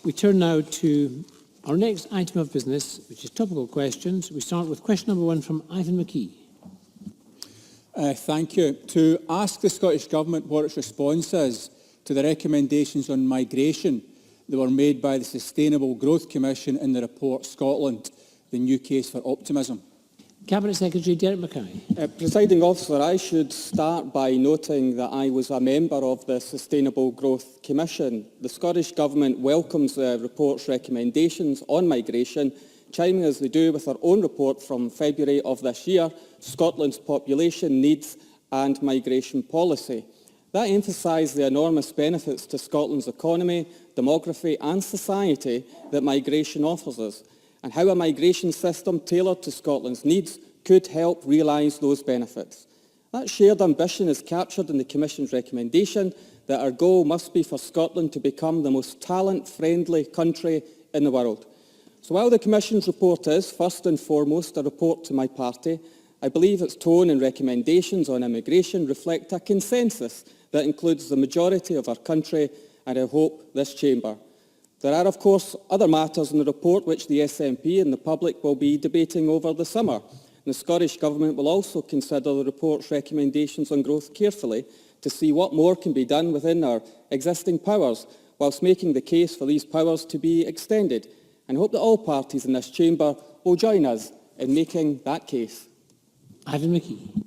We turn now to our next item of business, which is topical questions. We start with question number 1 from Ivan McKee. Thank you. To ask the Scottish Government what its response is to the recommendations on migration that were made by the Sustainable Growth Commission in the report Scotland, the New Case for Optimism. Cabinet Secretary Derek McKee. Presiding Officer, I should start by noting that I was a member of the Sustainable Growth Commission. The Scottish Government welcomes the report's recommendations on migration, chiming as they do with our own report from February of this year, Scotland's Population Needs and Migration Policy. That emphasised the enormous benefits to Scotland's economy, demography and society that migration offers us, and how a migration system tailored to Scotland's needs could help realise those benefits. That shared ambition is captured in the Commission's recommendation that our goal must be for Scotland to become the most talent-friendly country in the world. So while the Commission's report is, first and foremost, a report to my party, I believe its tone and recommendations on immigration reflect a consensus that includes the majority of our country and I hope this chamber. There are, of course, other matters in the report which the SNP and the public will be debating over the summer. And the Scottish Government will also consider the report's recommendations on growth carefully to see what more can be done within our existing powers, whilst making the case for these powers to be extended. And I hope that all parties in this chamber will join us in making that case. Ivan McKee.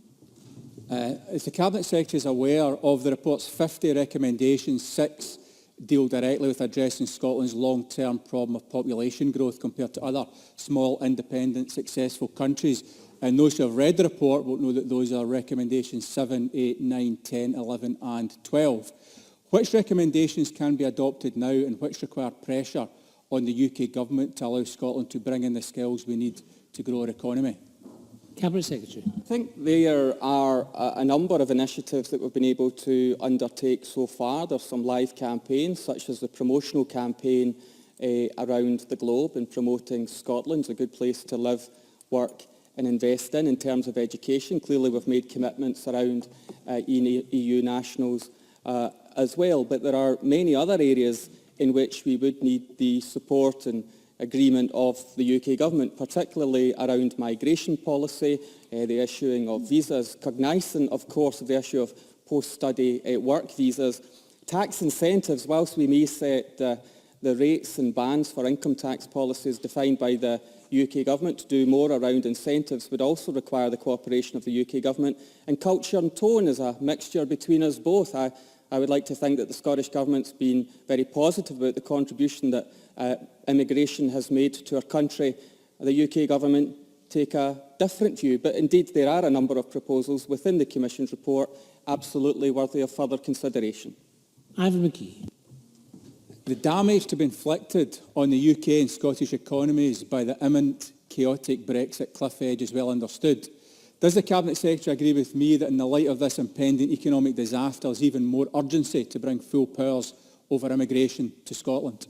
As the Cabinet Secretary is aware of the report's 50 recommendations, 6 deal directly with addressing Scotland's long-term problem of population growth compared to other small, independent, successful countries. And those who have read the report will know that those are recommendations 7, 8, 9, 10, 11 and 12. Which recommendations can be adopted now and which require pressure on the UK Government to allow Scotland to bring in the skills we need to grow our economy? Cabinet Secretary. I think there are a number of initiatives that we've been able to undertake so far. There's some live campaigns, such as the promotional campaign around the globe in promoting Scotland's a good place to live, work and invest in terms of education. Clearly we've made commitments around EU nationals as well, but there are many other areas in which we would need the support and agreement of the UK Government, particularly around migration policy, the issuing of visas, cognizant, of course, of the issue of post-study work visas, tax incentives. Whilst we may set the rates and bans for income tax policies defined by the UK Government, to do more around incentives would also require the cooperation of the UK Government. And culture and tone is a mixture between us both. I would like to think that the Scottish Government's been very positive about the contribution that immigration has made to our country. The UK Government take a different view, but indeed there are a number of proposals within the Commission's report absolutely worthy of further consideration. Ivan McKee. The damage to be inflicted on the UK and Scottish economies by the imminent chaotic Brexit cliff edge is well understood. Does the Cabinet Secretary agree with me that in the light of this impending economic disaster, there's even more urgency to bring full powers over immigration to Scotland?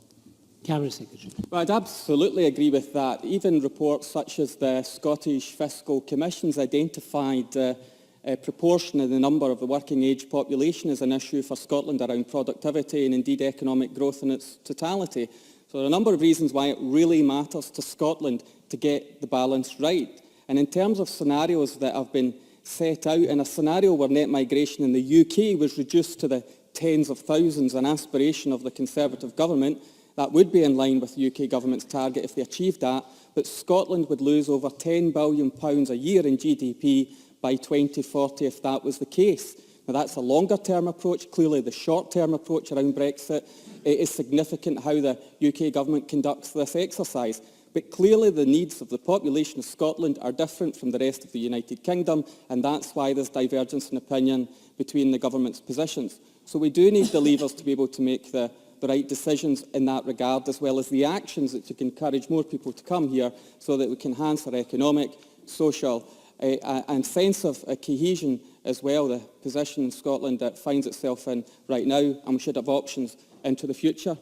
Cabinet Secretary. Well, I'd absolutely agree with that. Even reports such as the Scottish Fiscal Commission's identified a proportion in the number of the working age population as an issue for Scotland around productivity and indeed economic growth in its totality. So there are a number of reasons why it really matters to Scotland to get the balance right. And in terms of scenarios that have been set out, in a scenario where net migration in the UK was reduced to the tens of thousands, an aspiration of the Conservative Government, that would be in line with the UK Government's target if they achieved that, but Scotland would lose over £10 billion a year in GDP by 2040 if that was the case. Now that's a longer-term approach. Clearly the short-term approach around Brexit, it is significant how the UK Government conducts this exercise. But clearly the needs of the population of Scotland are different from the rest of the United Kingdom, and that's why there's divergence in opinion between the Government's positions. So we do need the levers to be able to make the right decisions in that regard, as well as the actions that can encourage more people to come here so that we can enhance our economic, social and sense of cohesion as well, the position in Scotland that finds itself in right now, and we should have options into the future.